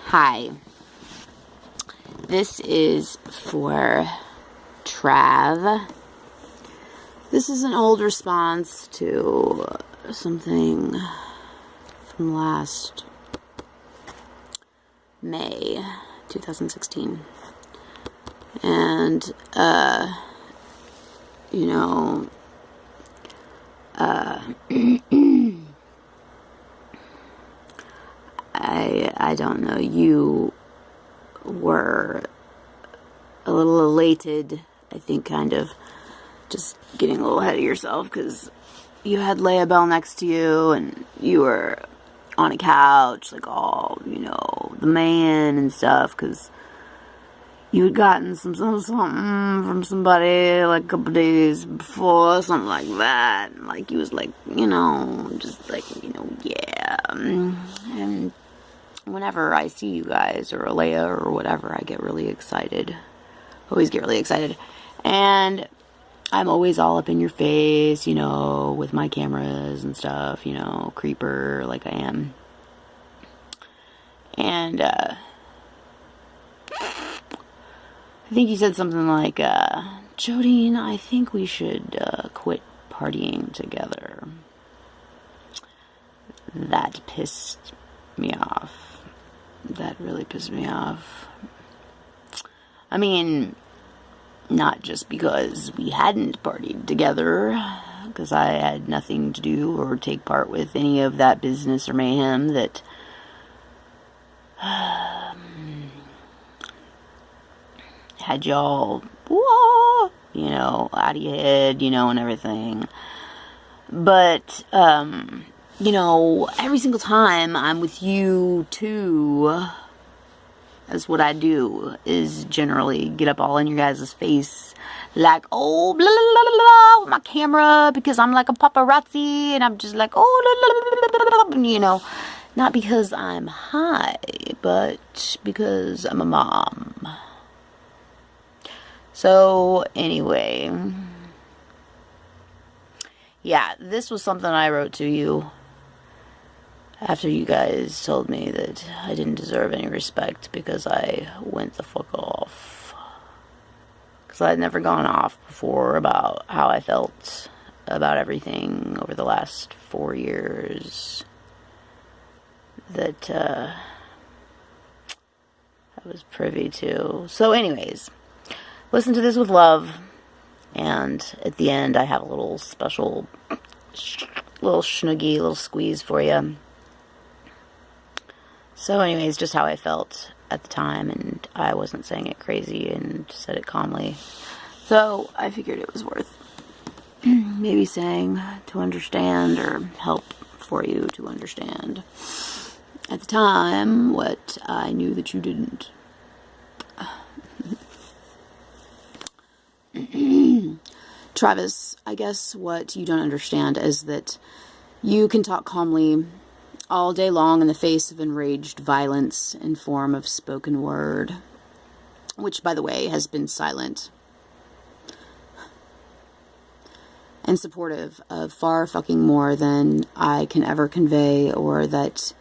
Hi. This is for Trav. This is an old response to something from last May 2016. And, I don't know, you were a little elated, I think, kind of just getting a little ahead of yourself, because you had Leia Bell next to you, and you were on a couch, like, all, the man and stuff, because you had gotten something from somebody, like, a couple days before, something like that, and, like, he was, like, just, like, yeah, and whenever I see you guys, or Leia, or whatever, I get really excited, always get really excited, and I'm always all up in your face, with my cameras and stuff, creeper like I am. And, I think you said something like, Jodine, I think we should, quit partying together. That pissed me off. That really pissed me off. I mean, not just because we hadn't partied together, because I had nothing to do or take part with any of that business or mayhem that had y'all, whoa, out of your head, and everything. But, every single time I'm with you too, that's what I do, is generally get up all in your guys' face, like, oh, blah, blah, blah, blah, with my camera, because I'm like a paparazzi, and I'm just like, oh, blah, blah, blah, blah, not because I'm high, but because I'm a mom. So, anyway, yeah, this was something I wrote to you after you guys told me that I didn't deserve any respect because I went the fuck off. Because I'd never gone off before about how I felt about everything over the last 4 years that I was privy to. So anyways, listen to this with love, and at the end I have a little special, little snuggie, little squeeze for you. So anyways, just how I felt at the time, and I wasn't saying it crazy and said it calmly. So I figured it was worth maybe saying to understand, or help for you to understand at the time what I knew that you didn't. Travis, I guess what you don't understand is that you can talk calmly all day long in the face of enraged violence in form of spoken word, which, by the way, has been silent, and supportive of far fucking more than I can ever convey, or that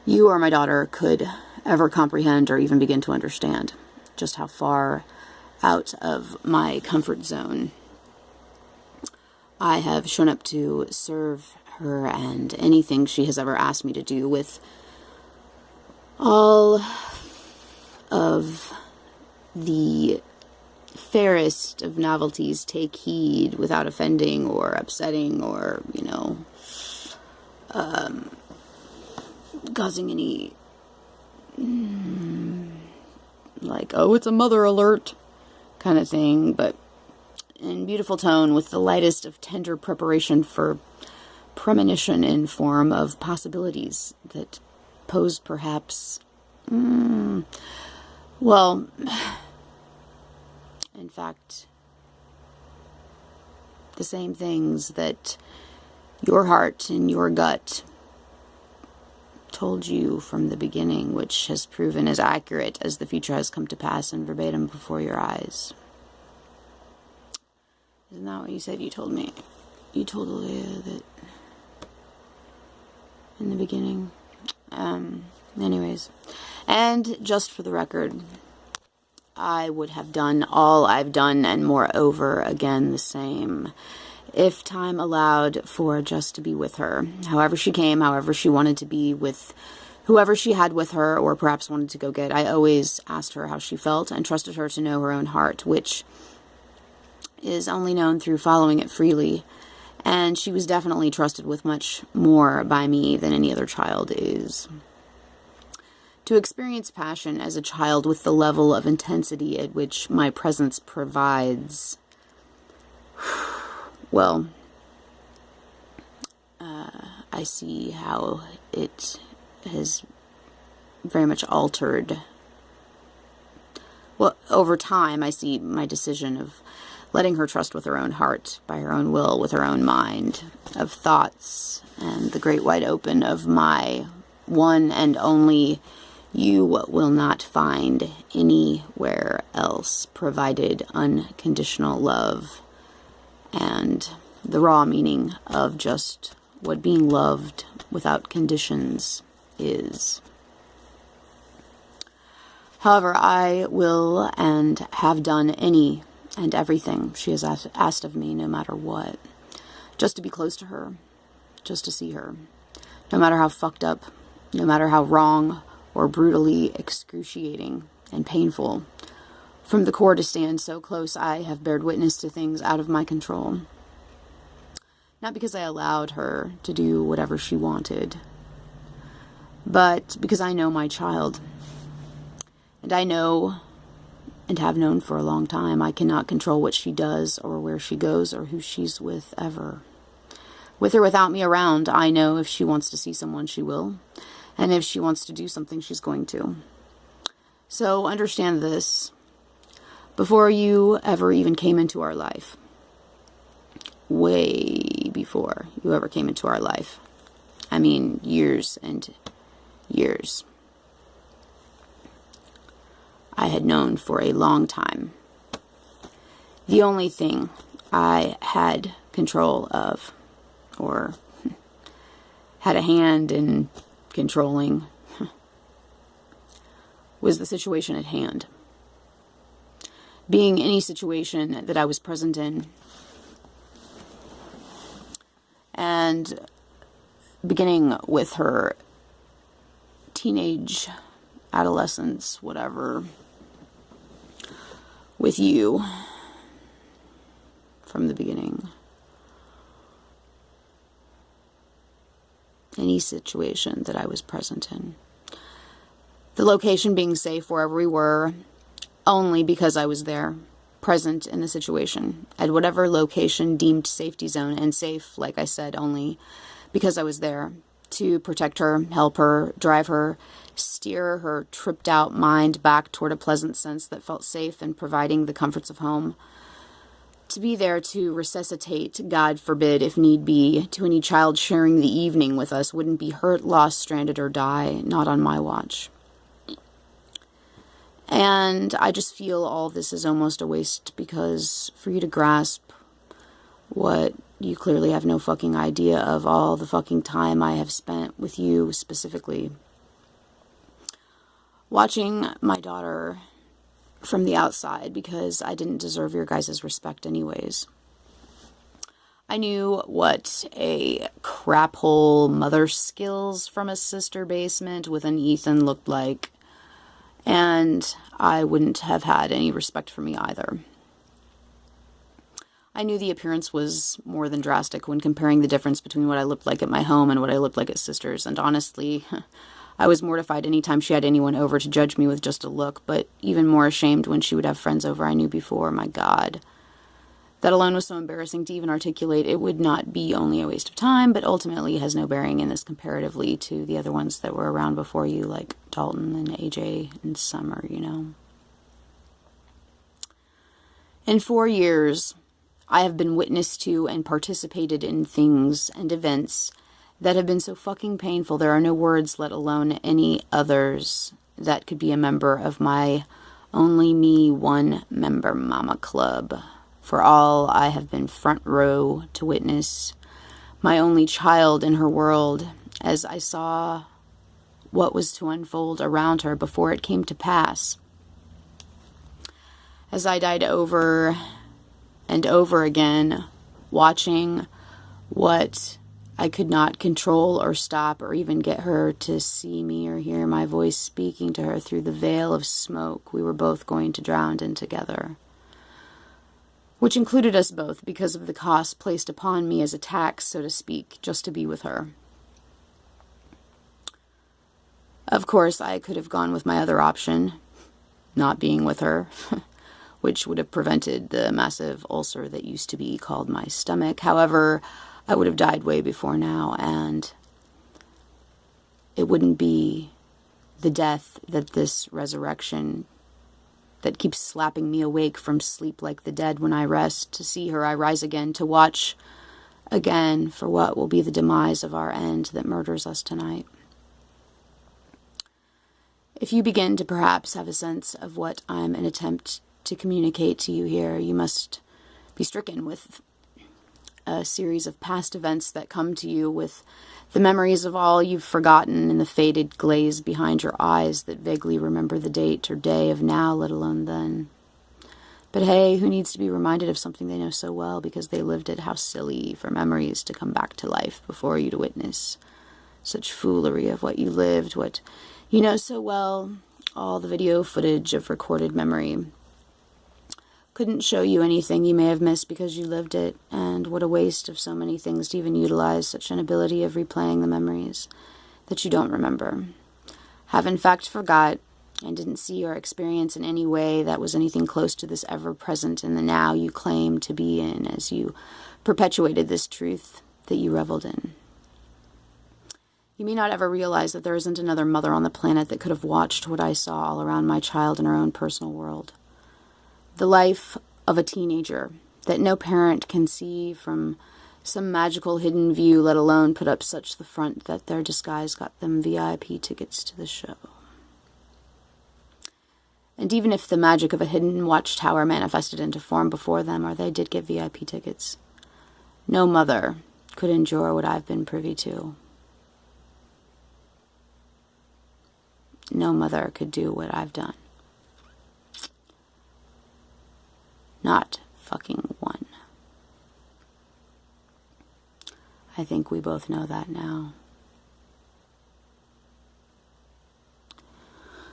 you or my daughter could ever comprehend or even begin to understand just how far out of my comfort zone I have shown up to serve her and anything she has ever asked me to do, with all of the fairest of novelties. Take heed without offending or upsetting or, causing any, like, oh, it's a mother alert kind of thing, but in beautiful tone, with the lightest of tender preparation for premonition in form of possibilities that pose perhaps, well, in fact, the same things that your heart and your gut told you from the beginning, which has proven as accurate as the future has come to pass in verbatim before your eyes. Isn't that what you said you told me? You told Leia that in the beginning. Anyways, And just for the record, I would have done all I've done and moreover again the same, if time allowed for just to be with her. However she came, however she wanted to be with whoever she had with her, or perhaps wanted to go get. I always asked her how she felt and trusted her to know her own heart, which is only known through following it freely. And she was definitely trusted with much more by me than any other child is. To experience passion as a child with the level of intensity at which my presence provides, well, I see how it has very much altered. Well, over time, I see my decision of letting her trust with her own heart, by her own will, with her own mind, of thoughts, and the great wide open of my one and only you will not find anywhere else provided unconditional love, and the raw meaning of just what being loved without conditions is. However, I will and have done any and everything she has asked of me, no matter what, just to be close to her, just to see her, no matter how fucked up, no matter how wrong or brutally excruciating and painful. From the core to stand so close, I have bared witness to things out of my control. Not because I allowed her to do whatever she wanted, but because I know my child. And I know, and have known for a long time, I cannot control what she does or where she goes or who she's with ever. With or without me around, I know if she wants to see someone, she will. And if she wants to do something, she's going to. So understand this. Before you ever even came into our life, way before you ever came into our life, I mean years and years, I had known for a long time. The only thing I had control of, or had a hand in controlling, was the situation at hand. Being any situation that I was present in, and beginning with her teenage, adolescence, whatever, with you from the beginning. Any situation that I was present in. The location being safe wherever we were, only because I was there, present in the situation, at whatever location deemed safety zone, and safe, like I said, only because I was there, to protect her, help her, drive her, steer her tripped out mind back toward a pleasant sense that felt safe and providing the comforts of home. To be there to resuscitate, God forbid, if need be, to any child sharing the evening with us wouldn't be hurt, lost, stranded, or die, not on my watch. And I just feel all this is almost a waste, because for you to grasp what you clearly have no fucking idea of, all the fucking time I have spent with you specifically, watching my daughter from the outside, because I didn't deserve your guys' respect anyways. I knew what a crap hole mother skills from a sister basement with an Ethan looked like, and I wouldn't have had any respect for me either. I knew the appearance was more than drastic when comparing the difference between what I looked like at my home and what I looked like at sister's, and honestly, I was mortified anytime she had anyone over to judge me with just a look, but even more ashamed when she would have friends over I knew before. My God. That alone was so embarrassing to even articulate. It would not be only a waste of time, but ultimately has no bearing in this comparatively to the other ones that were around before you, like Dalton and AJ and Summer, you know. In 4 years, I have been witness to and participated in things and events that have been so fucking painful. There are no words, let alone any others, that could be a member of my only me one member mama club. For all I have been front row to witness, my only child in her world, as I saw what was to unfold around her before it came to pass. As I died over and over again, watching what I could not control or stop or even get her to see me or hear my voice speaking to her through the veil of smoke we were both going to drown in together, which included us both because of the cost placed upon me as a tax, so to speak, just to be with her. Of course, I could have gone with my other option, not being with her, which would have prevented the massive ulcer that used to be called my stomach. However, I would have died way before now, and it wouldn't be the death that this resurrection that keeps slapping me awake from sleep like the dead when I rest, to see her I rise again, to watch again for what will be the demise of our end that murders us tonight. If you begin to perhaps have a sense of what I'm an attempt to communicate to you here, you must be stricken with a series of past events that come to you with the memories of all you've forgotten in the faded glaze behind your eyes that vaguely remember the date or day of now, let alone then. But hey, who needs to be reminded of something they know so well because they lived it? How silly for memories to come back to life before you to witness such foolery of what you lived, what you know so well, all the video footage of recorded memory. Couldn't show you anything you may have missed because you lived it, and what a waste of so many things to even utilize such an ability of replaying the memories that you don't remember. Have in fact forgot, and didn't see or experience in any way that was anything close to this ever-present in the now you claim to be in as you perpetuated this truth that you reveled in. You may not ever realize that there isn't another mother on the planet that could have watched what I saw all around my child in her own personal world. The life of a teenager that no parent can see from some magical hidden view, let alone put up such the front that their disguise got them VIP tickets to the show. And even if the magic of a hidden watchtower manifested into form before them, or they did get VIP tickets, no mother could endure what I've been privy to. No mother could do what I've done. Not fucking one. I think we both know that now.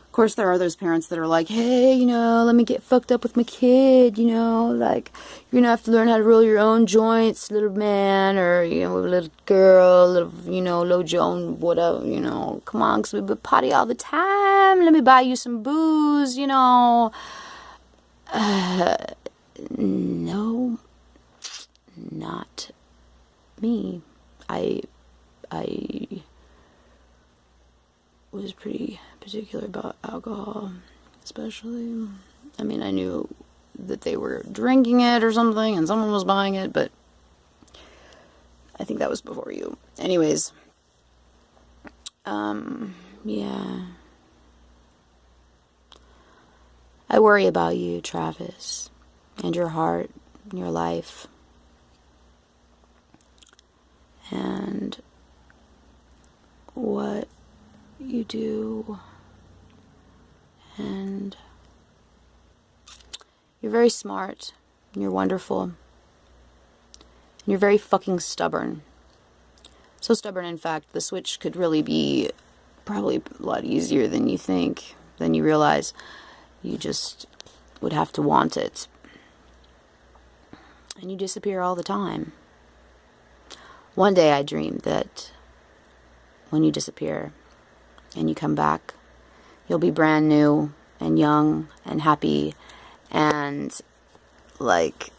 Of course, there are those parents that are like, hey, let me get fucked up with my kid, like, you're gonna have to learn how to roll your own joints, little man, or, little girl, little, load your own whatever, come on, because we potty all the time, let me buy you some booze, No, not me. I was pretty particular about alcohol, especially. I mean, I knew that they were drinking it or something and someone was buying it, but I think that was before you. Anyways, yeah. I worry about you, Travis, and your heart, and your life, and what you do, and you're very smart, and you're wonderful, and you're very fucking stubborn. So stubborn, in fact, the switch could really be probably a lot easier than you think, than you realize. You just would have to want it. And you disappear all the time. One day I dreamed that when you disappear and you come back, you'll be brand new and young and happy and like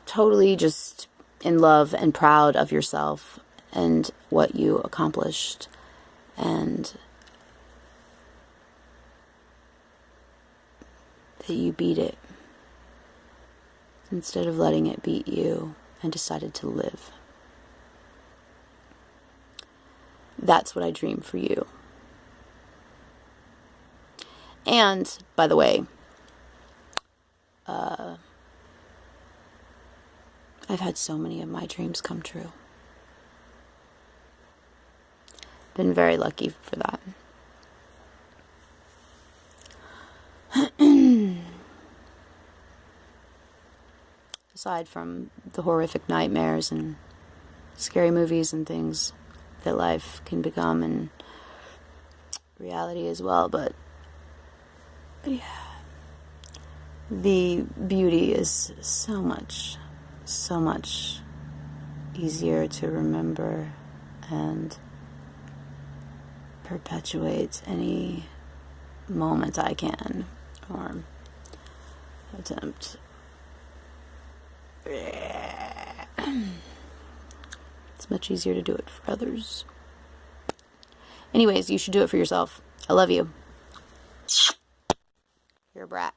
totally just in love and proud of yourself and what you accomplished, and that you beat it instead of letting it beat you and decided to live. That's what I dream for you. And, by the way, I've had so many of my dreams come true. been very lucky for that. Aside from the horrific nightmares and scary movies and things that life can become, and reality as well, but yeah, the beauty is so much easier to remember and perpetuate any moment I can, or attempt. It's much easier to do it for others. Anyways, you should do it for yourself. I love you. You're a brat.